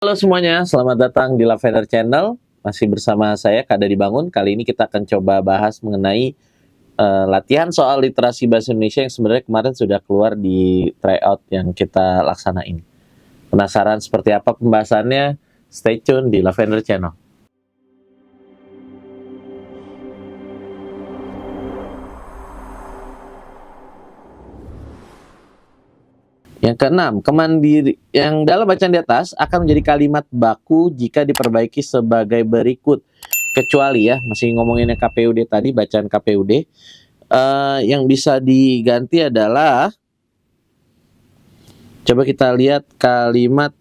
Halo semuanya, selamat datang di Lavender Channel. Masih bersama saya Kak Dari Bangun. Kali ini kita akan coba bahas mengenai latihan soal literasi bahasa Indonesia yang sebenarnya kemarin sudah keluar di tryout yang kita laksanain. Penasaran seperti apa pembahasannya? Stay tune di Lavender Channel. Yang keenam, kemandiri yang dalam bacaan di atas akan menjadi kalimat baku jika diperbaiki sebagai berikut. Kecuali ya, masih ngomonginnya KPUD tadi, bacaan KPUD. Yang bisa diganti adalah, coba kita lihat kalimat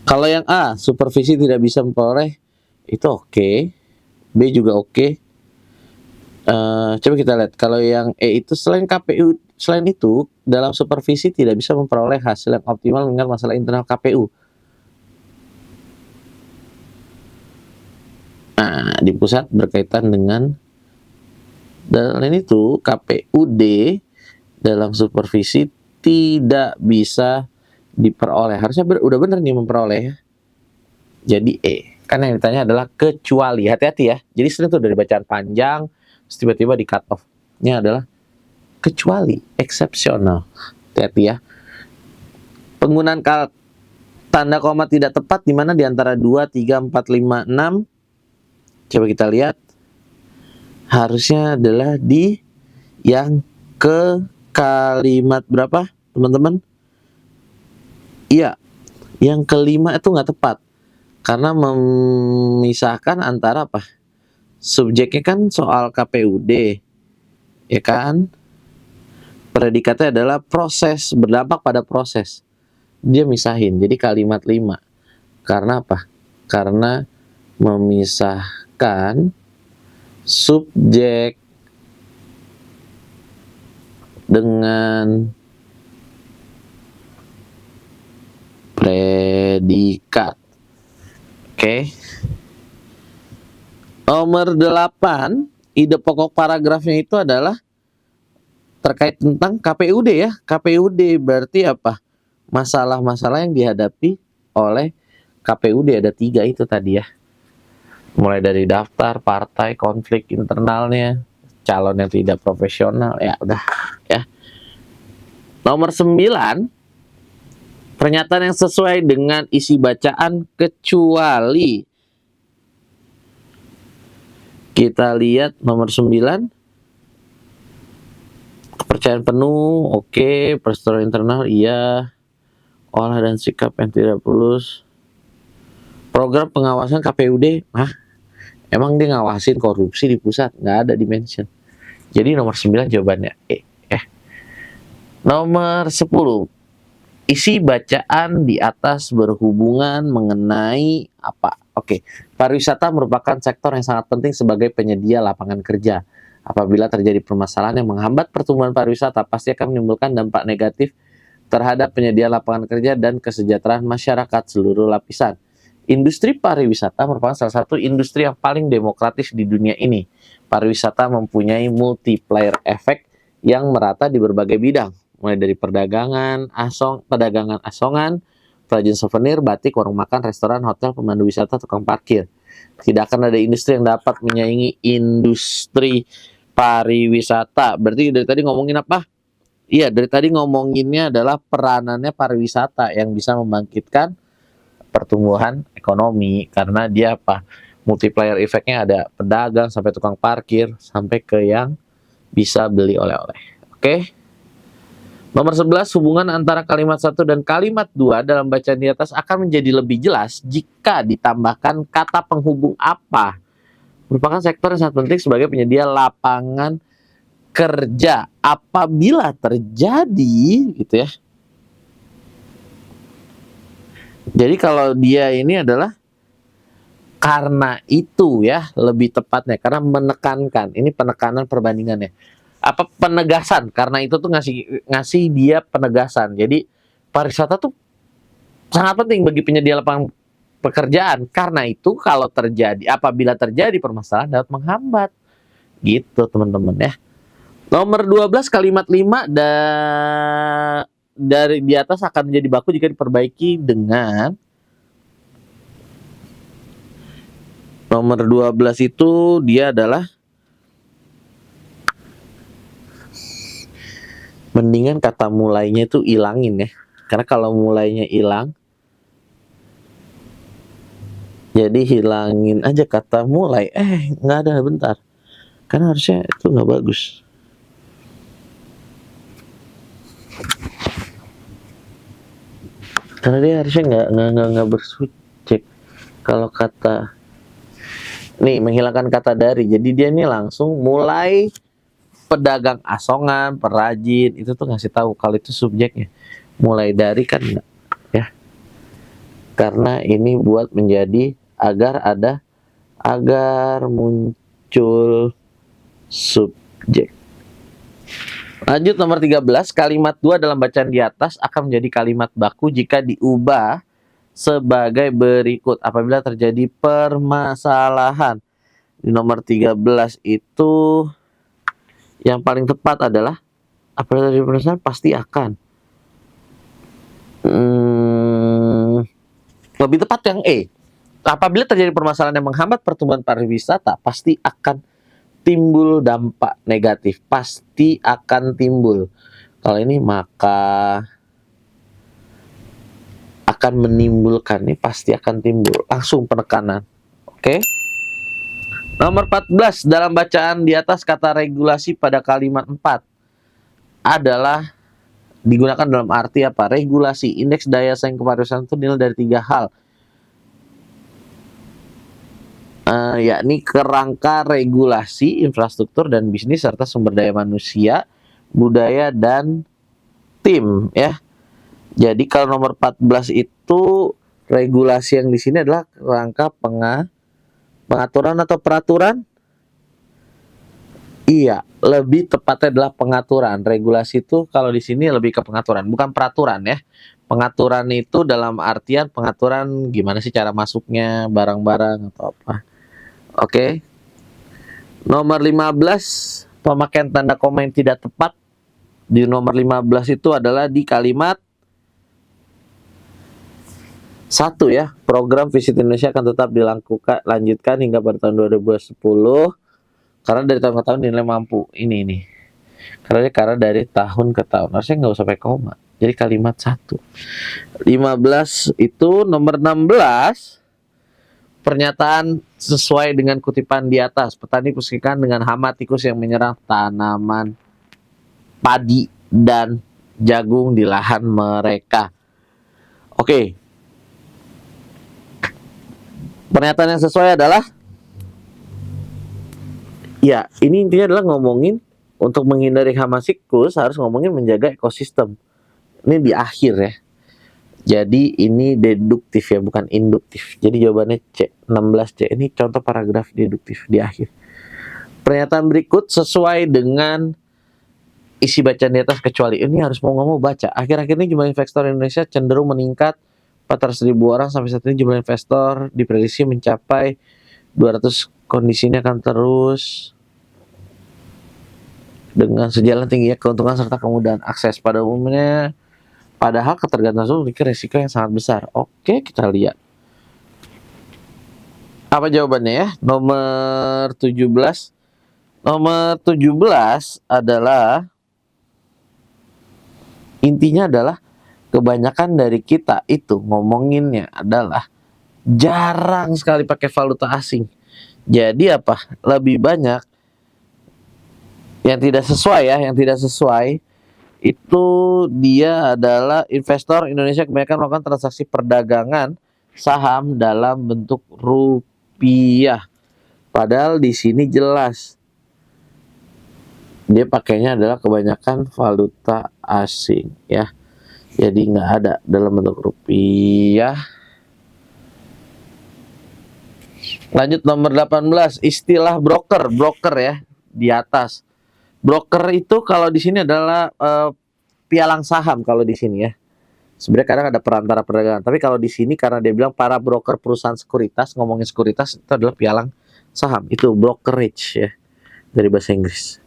kalau yang A, supervisi tidak bisa memperoleh, itu oke. B juga oke. Coba kita lihat, kalau yang E itu selain itu, dalam supervisi tidak bisa memperoleh hasil yang optimal dengan masalah internal KPU. Nah, di pusat berkaitan dengan itu KPUD dalam supervisi tidak bisa diperoleh. Harusnya udah bener nih memperoleh ya. Jadi E. Karena yang ditanya adalah kecuali. Hati-hati ya. Jadi sering tuh dari bacaan panjang, tiba-tiba di cut off. Ini adalah kecuali, eksepsional. Hati-hati ya. Penggunaan tanda koma tidak tepat di mana di antara 2, 3, 4, 5, 6. Coba kita lihat. Harusnya adalah di yang ke kalimat berapa, teman-teman? Iya, yang kelima itu nggak tepat. Karena memisahkan antara apa? Subjeknya kan soal KPUD, ya kan? Predikatnya adalah proses, berdampak pada proses. Dia misahin, jadi kalimat 5. Karena apa? Karena memisahkan subjek dengan predikat. Oke. Nomor 8, ide pokok paragrafnya itu adalah terkait tentang KPUD ya. KPUD berarti apa? Masalah-masalah yang dihadapi oleh KPUD ada 3 itu tadi ya. Mulai dari daftar, partai, konflik internalnya, calon yang tidak profesional, ya udah ya. Nomor 9, pernyataan yang sesuai dengan isi bacaan kecuali. Kita lihat nomor 9. Kepercayaan penuh, oke. Persetujuan internal, iya. Olah dan sikap yang tidak tulus. Program pengawasan KPUD, emang dia ngawasin korupsi di pusat? Nggak ada di mention. Jadi nomor 9 jawabannya E. Nomor 10. Isi bacaan di atas berhubungan mengenai apa? Oke, pariwisata merupakan sektor yang sangat penting sebagai penyedia lapangan kerja. Apabila terjadi permasalahan yang menghambat pertumbuhan pariwisata, pasti akan menimbulkan dampak negatif terhadap penyedia lapangan kerja dan kesejahteraan masyarakat seluruh lapisan. Industri pariwisata merupakan salah satu industri yang paling demokratis di dunia ini. Pariwisata mempunyai multiplier effect yang merata di berbagai bidang, mulai dari perdagangan asongan, perajin souvenir, batik, warung makan, restoran, hotel, pemandu wisata, tukang parkir. Tidak akan ada industri yang dapat menyaingi industri pariwisata. Berarti dari tadi ngomongin apa? Iya, dari tadi ngomonginnya adalah peranannya pariwisata yang bisa membangkitkan pertumbuhan ekonomi. Karena dia apa? Multiplier effect-nya ada pedagang, sampai tukang parkir, sampai ke yang bisa beli oleh-oleh. Oke? Nomor 11, hubungan antara kalimat 1 dan kalimat 2 dalam bacaan di atas akan menjadi lebih jelas jika ditambahkan kata penghubung apa. Merupakan sektor yang sangat penting sebagai penyedia lapangan kerja. Apabila terjadi, gitu ya. Jadi kalau dia ini adalah karena itu ya, lebih tepatnya. Karena menekankan, ini penekanan perbandingannya. Apa penegasan, karena itu tuh ngasih dia penegasan. Jadi pariwisata tuh sangat penting bagi penyedia lapangan pekerjaan. Karena itu kalau apabila terjadi permasalahan dapat menghambat. Gitu teman-teman ya. Nomor 12 kalimat 5 dari di atas akan menjadi baku jika diperbaiki dengan nomor 12 itu dia adalah mendingan kata mulainya itu ilangin ya. Karena kalau mulainya hilang, jadi hilangin aja kata mulai. Nggak ada, bentar. Karena harusnya itu nggak bagus. Karena dia harusnya nggak bersubjek. Kalau kata nih menghilangkan kata dari, jadi dia ini langsung mulai pedagang asongan, perajin itu tuh ngasih tahu kalau itu subjeknya. Mulai dari kan enggak ya. Karena ini buat menjadi agar muncul subjek. Lanjut nomor 13, kalimat 2 dalam bacaan di atas akan menjadi kalimat baku jika diubah sebagai berikut apabila terjadi permasalahan. Di nomor 13 itu yang paling tepat adalah apabila terjadi permasalahan pasti akan. Lebih tepat yang E. Apabila terjadi permasalahan yang menghambat pertumbuhan pariwisata, pasti akan timbul dampak negatif. Pasti akan timbul. Kalau ini maka akan menimbulkan, ini pasti akan timbul. Langsung penekanan. Oke. Nomor 14, dalam bacaan di atas kata regulasi pada kalimat 4 adalah digunakan dalam arti apa? Regulasi, indeks daya saing kepariwisataan itu dinilai dari 3 hal. Yakni kerangka regulasi, infrastruktur dan bisnis serta sumber daya manusia, budaya dan tim ya. Jadi kalau nomor 14 itu regulasi yang di sini adalah kerangka pengaturan atau peraturan? Iya, lebih tepatnya adalah pengaturan. Regulasi itu kalau di sini lebih ke pengaturan, bukan peraturan ya. Pengaturan itu dalam artian pengaturan gimana sih cara masuknya barang-barang atau apa. Oke. Nomor 15, pemakaian tanda koma yang tidak tepat. Di nomor 15 itu adalah di kalimat 1 ya. Program Visit Indonesia akan tetap dilanjutkan hingga pada tahun 2010 karena dari tahun ke tahun dinilai mampu. Ini. Karena dari tahun ke tahun. Harusnya nggak usah pakai koma. Jadi kalimat 1. 15 itu nomor 16. Pernyataan sesuai dengan kutipan di atas. Petani pusingkan dengan hama tikus yang menyerang tanaman padi dan jagung di lahan mereka. Oke. Pernyataan yang sesuai adalah ya, ini intinya adalah ngomongin untuk menghindari hama tikus harus ngomongin menjaga ekosistem. Ini di akhir ya. Jadi ini deduktif ya, bukan induktif. Jadi jawabannya C, 16C. Ini contoh paragraf deduktif di akhir. Pernyataan berikut sesuai dengan isi bacaan di atas kecuali. Ini harus mau nggak mau baca. Akhir-akhir ini jumlah investor Indonesia cenderung meningkat 400.000 orang. Sampai saat ini jumlah investor diprediksi mencapai 200. Kondisinya akan terus dengan sejalan tingginya keuntungan serta kemudahan akses pada umumnya. Padahal ketergantungan itu memiliki risiko yang sangat besar. Oke, kita lihat. Apa jawabannya ya? Nomor 17. Nomor 17 adalah intinya adalah kebanyakan dari kita itu ngomonginnya adalah jarang sekali pakai valuta asing. Jadi apa? Lebih banyak yang tidak sesuai ya, yang tidak sesuai itu dia adalah investor Indonesia kebanyakan melakukan transaksi perdagangan saham dalam bentuk rupiah. Padahal di sini jelas dia pakainya adalah kebanyakan valuta asing ya. Jadi nggak ada dalam bentuk rupiah. Lanjut nomor 18, istilah broker ya di atas. Broker itu kalau di sini adalah pialang saham kalau di sini ya. Sebenarnya kadang ada perantara perdagangan, tapi kalau di sini karena dia bilang para broker perusahaan sekuritas, ngomongin sekuritas itu adalah pialang saham. Itu brokerage ya dari bahasa Inggris.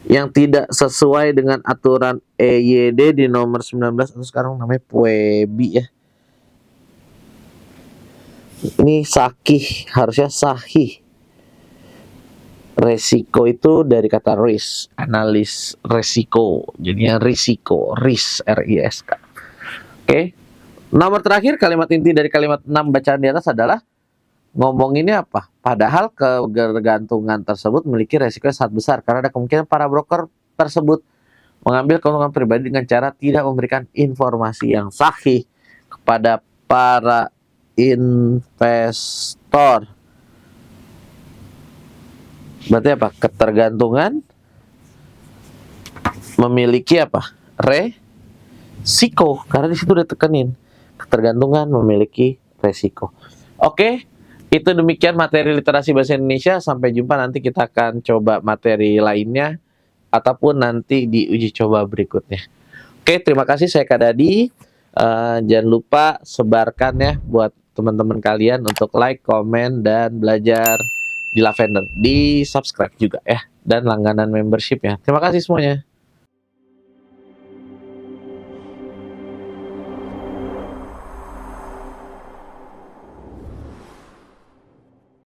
yang tidak sesuai dengan aturan EYD di nomor 19 atau sekarang namanya PUEBI ya. Ini sahih, harusnya sahih. Resiko itu dari kata risk, analis resiko, jadinya risiko, risk, RISK. Oke. Nomor terakhir, kalimat inti dari kalimat 6 bacaan di atas adalah ngomonginnya apa? Padahal ketergantungan tersebut memiliki resiko yang sangat besar karena ada kemungkinan para broker tersebut mengambil keuntungan pribadi dengan cara tidak memberikan informasi yang sahih kepada para investor. Berarti apa? Ketergantungan memiliki apa? Resiko. Karena di situ udah tekenin. Ketergantungan memiliki resiko. Oke, itu demikian materi literasi bahasa Indonesia. Sampai jumpa, nanti kita akan coba materi lainnya ataupun nanti di uji coba berikutnya. Oke, terima kasih, saya Kak Dadi. Jangan lupa sebarkan ya buat teman-teman kalian untuk like, komen, dan belajar di Lavender. Di subscribe juga ya, dan langganan membership ya. Terima kasih semuanya.